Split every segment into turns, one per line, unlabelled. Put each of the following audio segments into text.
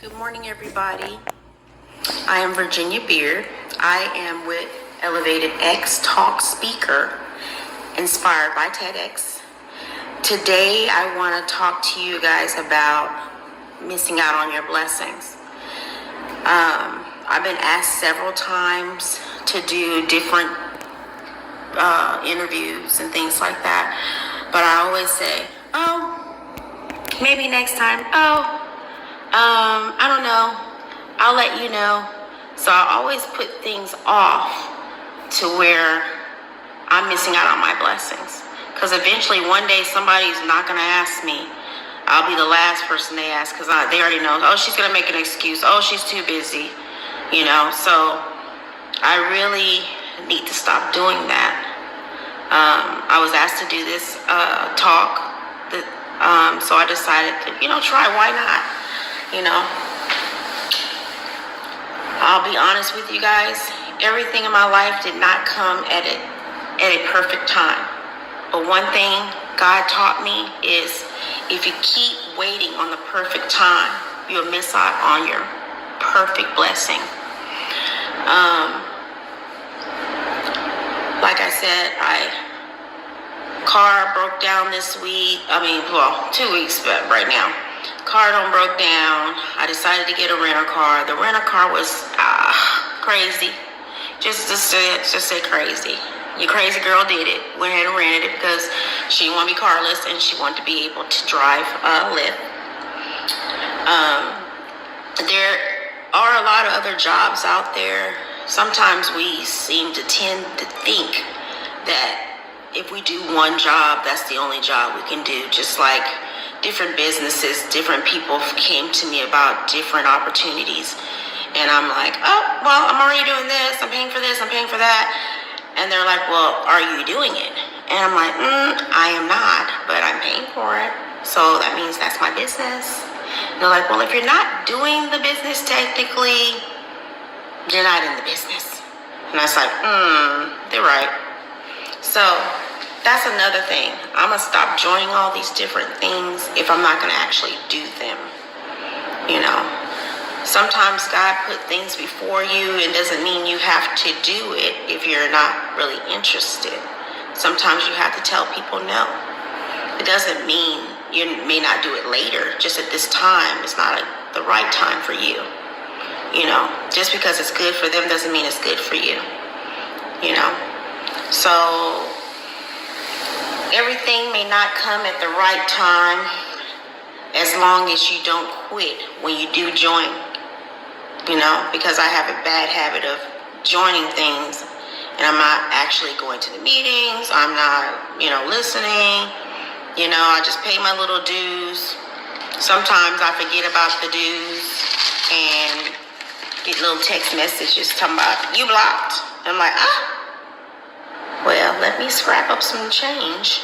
Good morning, everybody. I am Virginia Beard. I am with Elevate X talk speaker, inspired by TEDx. Today, I want to talk to you guys about missing out on your blessings. I've been asked several times to do different interviews and things like that, but I always say, maybe next time. I don't know. I'll let you know. So I always put things off to where I'm missing out on my blessings. Because eventually one day somebody's not going to ask me. I'll be the last person they ask because they already know, oh, she's going to make an excuse. Oh, she's too busy. So I really need to stop doing that. I was asked to do this talk. So I decided to, try. Why not? I'll be honest with you guys. Everything in my life did not come at a perfect time. But one thing God taught me is if you keep waiting on the perfect time, you'll miss out on your perfect blessing. Like I said, car broke down this week. 2 weeks, but right now. Car broke down. I decided to get a rental car. The rental car was crazy. Just say crazy. Your crazy girl did it. Went ahead and rented it because she didn't want to be carless and she wanted to be able to drive Lyft. There are a lot of other jobs out there. Sometimes we seem to tend to think that if we do one job, that's the only job we can do. Just like different businesses, different people came to me about different opportunities. And I'm like, oh, well, I'm already doing this. I'm paying for this. I'm paying for that. And they're like, well, are you doing it? And I'm like, I am not, but I'm paying for it. So that means that's my business. And they're like, well, if you're not doing the business technically, you're not in the business. And I was like, they're right. So that's another thing. I'm going to stop joining all these different things if I'm not going to actually do them. Sometimes God put things before you. It doesn't mean you have to do it if you're not really interested. Sometimes you have to tell people no. It doesn't mean you may not do it later. Just at this time, it's not the right time for you. Just because it's good for them doesn't mean it's good for you. So everything may not come at the right time as long as you don't quit when you do join. Because I have a bad habit of joining things and I'm not actually going to the meetings. I'm not, listening. I just pay my little dues. Sometimes I forget about the dues and get little text messages talking about, you blocked. I'm like, well, let me scrap up some change.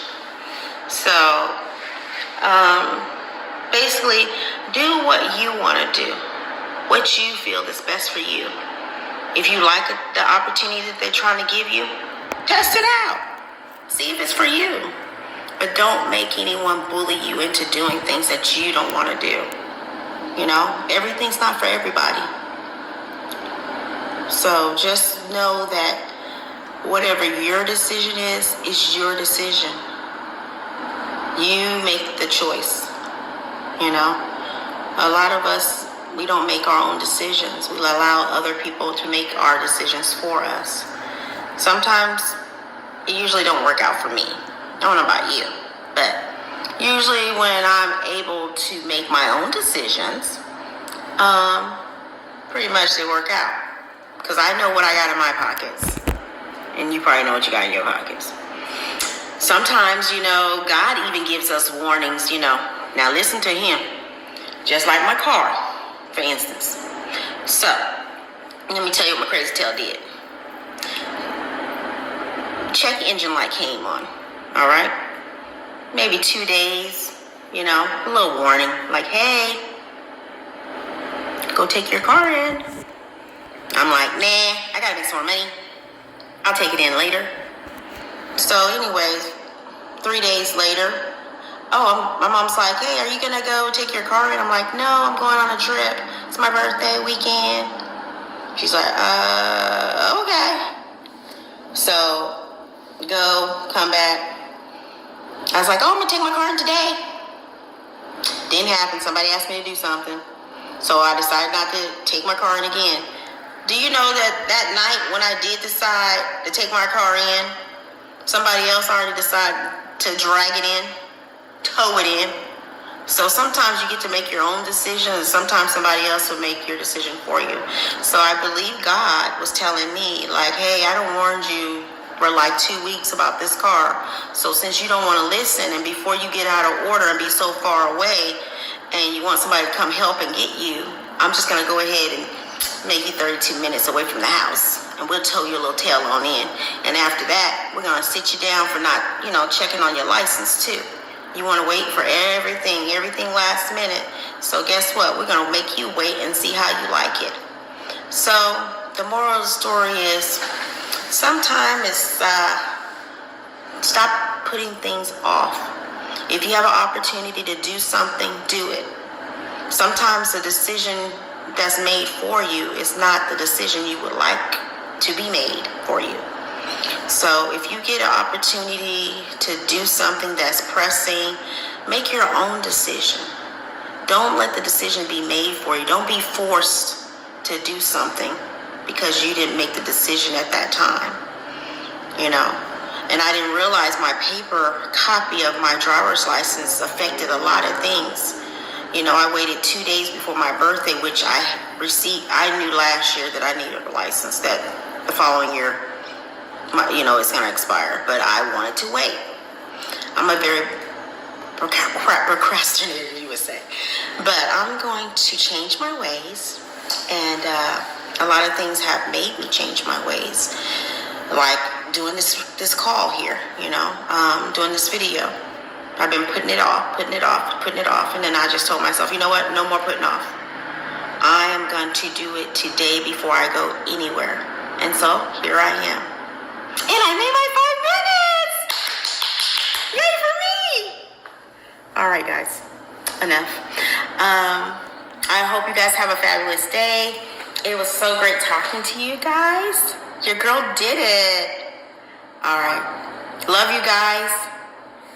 So, basically, do what you want to do, what you feel is best for you. If you like the opportunity that they're trying to give you, test it out. See if it's for you. But don't make anyone bully you into doing things that you don't want to do. Everything's not for everybody. So just know that whatever your decision is your decision. You make the choice. A lot of us, we don't make our own decisions. We allow other people to make our decisions for us. Sometimes it usually don't work out for me. I don't know about you, but usually when I'm able to make my own decisions, pretty much they work out. Because I know what I got in my pockets. And you probably know what you got in your pockets. Sometimes, God even gives us warnings, Now listen to him. Just like my car, for instance. So, let me tell you what my crazy tail did. Check engine light came on. All right? Maybe 2 days, a little warning. Like, hey, go take your car in. I'm like, nah, I gotta make some more money. I'll take it in later. So anyways, 3 days later, my mom's like, hey, are you gonna go take your car in? I'm like, no, I'm going on a trip. It's my birthday weekend. She's like, okay. So, go, come back. I was like, oh, I'm gonna take my car in today. Didn't happen. Somebody asked me to do something. So I decided not to take my car in again. Do you know that night when I did decide to take my car in, somebody else already decided to drag it in, tow it in? So sometimes you get to make your own decisions, and sometimes somebody else will make your decision for you. So I believe God was telling me, like, hey, I done warned you for like 2 weeks about this car. So since you don't want to listen, and before you get out of order and be so far away, and you want somebody to come help and get you, I'm just going to go ahead and make you 32 minutes away from the house, and we'll tow your little tail on in. And after that, we're going to sit you down for not, checking on your license too. You want to wait for everything last minute. So guess what? We're going to make you wait and see how you like it. So the moral of the story is, sometimes it's stop putting things off. If you have an opportunity to do something, do it. Sometimes the decision that's made for you is not the decision you would like to be made for you. So if you get an opportunity to do something that's pressing, make your own decision. Don't let the decision be made for you. Don't be forced to do something because you didn't make the decision at that time. And I didn't realize my paper copy of my driver's license affected a lot of things. I waited 2 days before my birthday, which I knew last year that I needed a license, that the following year, it's going to expire. But I wanted to wait. I'm a very procrastinator, you would say. But I'm going to change my ways. And a lot of things have made me change my ways. Like doing this call here, doing this video. I've been putting it off. And then I just told myself, you know what? No more putting off. I am going to do it today before I go anywhere. And so here I am. And I made my 5 minutes. Yay for me. All right, guys. Enough. I hope you guys have a fabulous day. It was so great talking to you guys. Your girl did it. All right. Love you guys.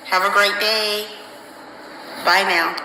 Have a great day. Bye now.